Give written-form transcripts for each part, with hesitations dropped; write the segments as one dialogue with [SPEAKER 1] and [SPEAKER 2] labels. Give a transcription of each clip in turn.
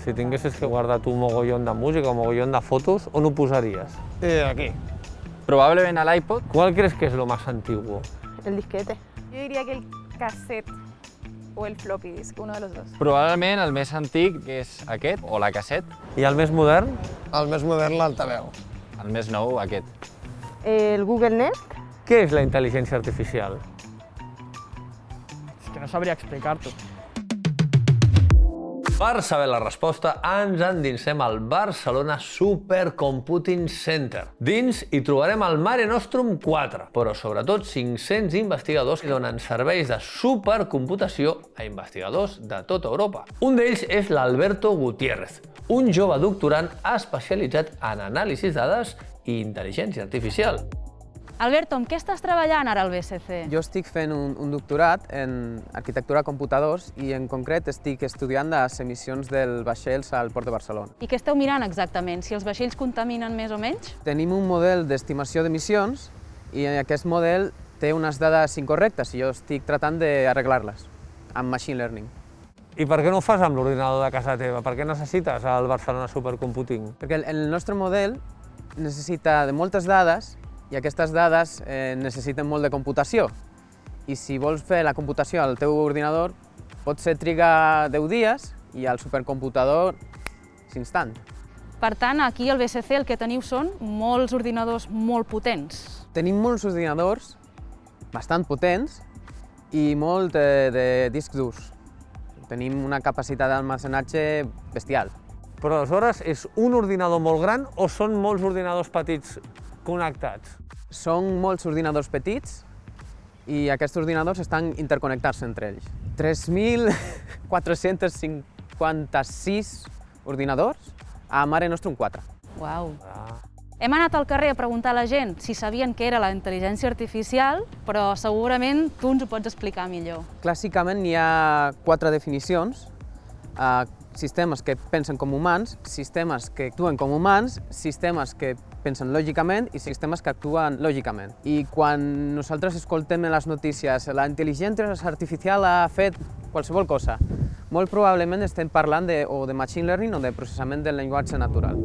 [SPEAKER 1] Si tinguessis que guardar tu mogollón de música o mogollón de fotos, on ho posaries?
[SPEAKER 2] Aquí.
[SPEAKER 3] Probablemente al iPod.
[SPEAKER 1] ¿Cuál crees que es lo más antiguo?
[SPEAKER 4] El disquete.
[SPEAKER 5] Yo diría que el cassette o el floppy disk, uno de los dos.
[SPEAKER 3] Probablement el més antic, que és aquest, o la cassette.
[SPEAKER 1] I el més modern?
[SPEAKER 2] El més modern, l'altaveu.
[SPEAKER 3] El més nou, aquest.
[SPEAKER 4] El Google Nest.
[SPEAKER 1] Què és la intel·ligència artificial?
[SPEAKER 2] És que no sabria explicar-t'ho.
[SPEAKER 1] Per saber la resposta, ens endinsem al Barcelona Supercomputing Center. Dins hi trobarem el Mare Nostrum 4, però sobretot 500 investigadors que donen serveis de supercomputació a investigadors de tota Europa. Un d'ells és l'Alberto Gutiérrez, un jove doctorant especialitzat en anàlisis de dades i intel·ligència artificial.
[SPEAKER 6] Alberto, amb què estàs treballant ara al BCC?
[SPEAKER 7] Jo estic fent un doctorat en arquitectura de computadors i en concret estic estudiant les emissions dels vaixells al Port de Barcelona.
[SPEAKER 6] I què esteu mirant exactament? Si els vaixells contaminen més o menys?
[SPEAKER 7] Tenim un model d'estimació d'emissions i aquest model té unes dades incorrectes i jo estic tratant d'arreglar-les amb machine learning.
[SPEAKER 1] I per què no ho fas amb l'ordinador de casa teva? Per què necessites el Barcelona Supercomputing?
[SPEAKER 7] Perquè el nostre model necessita de moltes dades i aquestes dades necessiten molt de computació. I si vols fer la computació al teu ordinador, potser triga 10 dies i al supercomputador és instant.
[SPEAKER 6] Per tant, aquí al BCC el que teniu són molts ordinadors molt potents.
[SPEAKER 7] Tenim molts ordinadors bastant potents i molt de discs durs. Tenim una capacitat d'almacenatge bestial.
[SPEAKER 1] Però aleshores és un ordinador molt gran o són molts ordinadors petits connectats?
[SPEAKER 7] Són molts ordinadors petits i aquests ordinadors estan interconnectats entre ells. 3.456 ordinadors a Mare Nostrum 4.
[SPEAKER 6] Uau! Hem anat al carrer a preguntar a la gent si sabien què era la intel·ligència artificial, però segurament tu ens ho pots explicar millor.
[SPEAKER 7] Clàssicament hi ha 4 definicions. Sistemes que pensen com humans, sistemes que actuen com humans, sistemes que pensen lògicament i sistemes que actuen lògicament. I quan nosaltres escoltem en les notícies la intel·ligència artificial ha fet qualsevol cosa, molt probablement estem parlant o de machine learning o de processament del llenguatge natural.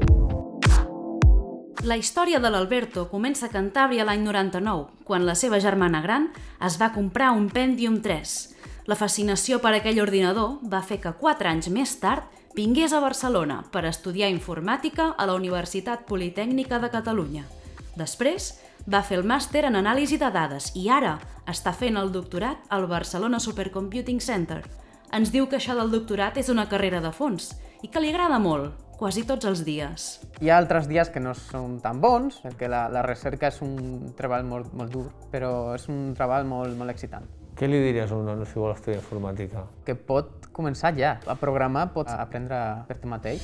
[SPEAKER 8] La història de l'Alberto comença a Cantàbria l'any 99, quan la seva germana gran es va comprar un Pentium 3. La fascinació per aquell ordinador va fer que 4 anys més tard vingués a Barcelona per estudiar informàtica a la Universitat Politècnica de Catalunya. Després va fer el màster en anàlisi de dades i ara està fent el doctorat al Barcelona Supercomputing Center. Ens diu que això del doctorat és una carrera de fons i que li agrada molt, quasi tots els dies.
[SPEAKER 7] Hi ha altres dies que no són tan bons, perquè la recerca és un treball molt dur, però és un treball molt excitant.
[SPEAKER 1] Què li diries a un nen si vol estudiar informàtica?
[SPEAKER 7] Que pot començar ja. A programar pots aprendre per tu mateix.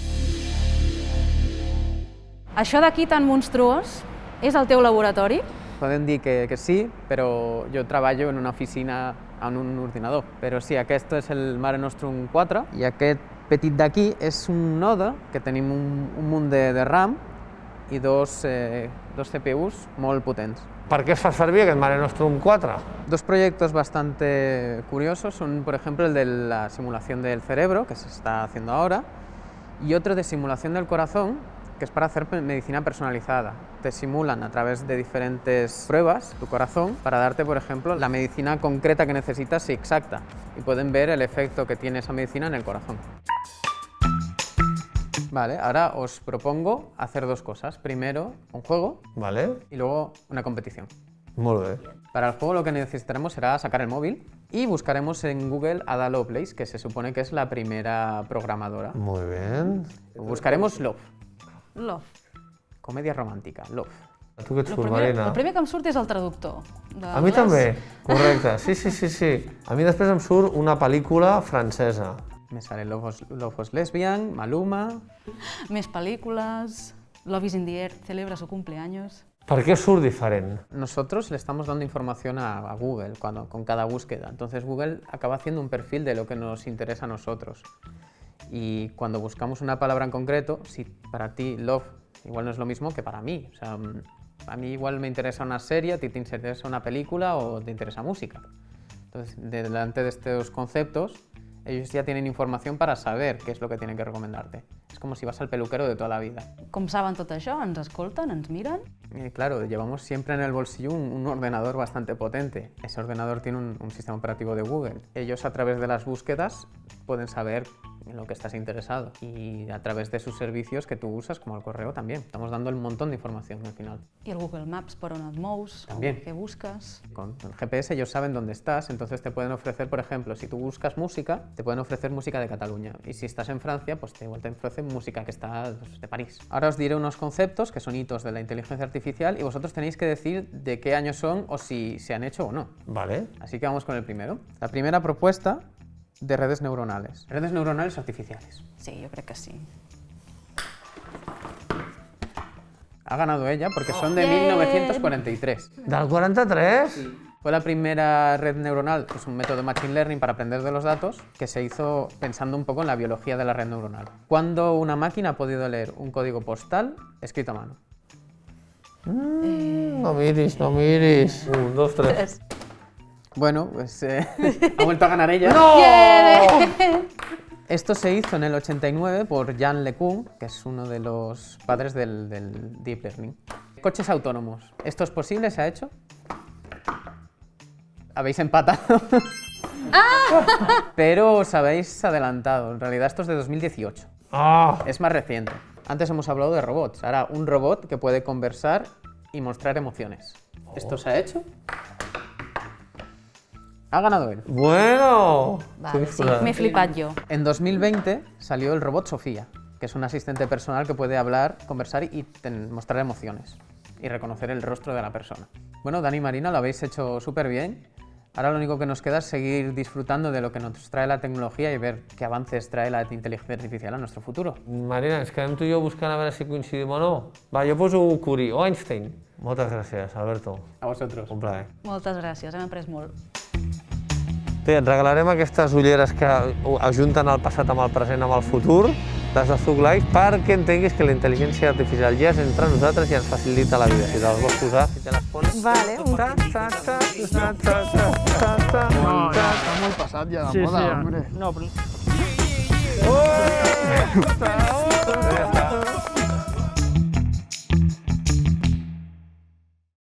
[SPEAKER 6] Això d'aquí tan monstruós és el teu laboratori?
[SPEAKER 7] Podem dir que sí, però jo treballo en una oficina en un ordinador. Però sí, aquest és el Mare Nostrum 4 i aquest petit d'aquí és un node que tenim un munt de RAM i dos CPUs molt potents.
[SPEAKER 1] Per què es fa servir aquest Mare Nostrum 4?
[SPEAKER 7] Dos proyectos bastante curiosos son, por ejemplo, el de la simulación del cerebro, que se está haciendo ahora, y otro de simulación del corazón, que es para hacer medicina personalizada. Te simulan a través de diferentes pruebas tu corazón para darte, por ejemplo, la medicina concreta que necesitas y exacta, y pueden ver el efecto que tiene esa medicina en el corazón. Vale, ahora os propongo hacer dos cosas. Primero, un juego.
[SPEAKER 1] Vale.
[SPEAKER 7] Y luego una competición.
[SPEAKER 1] Molt bé.
[SPEAKER 7] Para el juego lo que necesitaremos será sacar el móvil y buscaremos en Google a Ada Lovelace, que se supone que es la primera programadora.
[SPEAKER 1] Muy bien.
[SPEAKER 7] Buscaremos Love.
[SPEAKER 6] Love.
[SPEAKER 7] Comedia romàntica, Love.
[SPEAKER 1] Tu què et surt, Marina?
[SPEAKER 6] El primer que em surt és el traductor.
[SPEAKER 1] A mi també, correcte. Sí. A mi després em surt una pel·lícula francesa.
[SPEAKER 7] Me sale Love was Lesbian, Maluma...
[SPEAKER 6] Més pel·lícules, Love is in the Air celebra su cumpleaños...
[SPEAKER 1] ¿Por qué surt diferent?
[SPEAKER 7] Nosotros le estamos dando información a Google con cada búsqueda. Entonces Google acaba haciendo un perfil de lo que nos interesa a nosotros. Y cuando buscamos una palabra en concreto, si para ti love igual no es lo mismo que para mí. O sea, a mí igual me interesa una serie, a ti te interesa una película o te interesa música. Entonces, delante de estos conceptos, Ellos ya tienen información para saber qué es lo que tienen que recomendarte. Es como si vas al peluquero de toda la vida.
[SPEAKER 6] Com saben tot això? Ens escolten? Ens miren?
[SPEAKER 7] Y claro, llevamos siempre en el bolsillo un ordenador bastante potente. Ese ordenador tiene un sistema operativo de Google. Ellos a través de las búsquedas pueden saber en lo que estás interesado y a través de sus servicios que tú usas, como el correo también. Estamos dando un montón de información al final.
[SPEAKER 6] I el Google Maps per on et mous?
[SPEAKER 7] También.
[SPEAKER 6] Què busques?
[SPEAKER 7] Con el GPS ellos saben dónde estás, entonces te pueden ofrecer, por ejemplo, si tú buscas música, te pueden ofrecer música de Cataluña. Y si estás en Francia, pues igual te ofrecen música que está de París. Ahora os diré unos conceptos que son hitos de la inteligencia artificial y vosotros tenéis que decir de qué año son o si se han hecho o no.
[SPEAKER 1] Vale.
[SPEAKER 7] Así que vamos con el primero. La primera propuesta de redes neuronales. Redes neuronales artificiales.
[SPEAKER 6] Sí, jo crec que sí.
[SPEAKER 7] Ha ganado ella porque son de 1943.
[SPEAKER 1] Del 43?
[SPEAKER 7] Fue la primera red neuronal, que es un método de machine learning para aprender de los datos, que se hizo pensando un poco en la biología de la red neuronal. ¿Cuándo una máquina ha podido leer un código postal escrito a mano?
[SPEAKER 1] No miris, no miris. 1, 2, 3.
[SPEAKER 7] Bueno, pues ha vuelto a ganar ella.
[SPEAKER 1] ¡No!
[SPEAKER 7] Esto se hizo en el 89 por Yann LeCun, que es uno de los padres del Deep Learning. Coches autónomos. ¿Esto es posible? ¿Se ha hecho? Habéis empatado. Pero os habéis adelantado. En realidad esto es de 2018. Es más reciente. Antes hemos hablado de robots. Ahora un robot que puede conversar y mostrar emociones. ¿Esto se ha hecho? Ha ganado él.
[SPEAKER 1] Bueno.
[SPEAKER 6] Vale, sí, m'he flipat jo.
[SPEAKER 7] En 2020 salió el robot Sofía, que es un asistente personal que puede hablar, conversar y mostrar emociones y reconocer el rostro de la persona. Bueno, Dani y Marina, lo habéis hecho súper bien. Ahora lo único que nos queda es seguir disfrutando de lo que nos trae la tecnología y ver qué avances trae la inteligencia artificial a nuestro futuro.
[SPEAKER 1] Marina, ens quedem tu i jo buscant a veure si coincidim o no? Va, jo poso Curie o Einstein. Moltes gràcies, Alberto.
[SPEAKER 7] A vosotros.
[SPEAKER 1] Un plaer.
[SPEAKER 6] Moltes gràcies, hem après molt.
[SPEAKER 1] Bé, et regalarem aquestes ulleres que ajunten el passat amb el present amb el futur, les de Zug Life, perquè entenguis que la intel·ligència artificial ja és entre nosaltres i ens facilita la vida. Si te les vols posar, si te les pones...
[SPEAKER 4] Vale, un
[SPEAKER 2] No, ya está muy pasado ya la moda, hombre.
[SPEAKER 7] No, pero...
[SPEAKER 1] Ja està.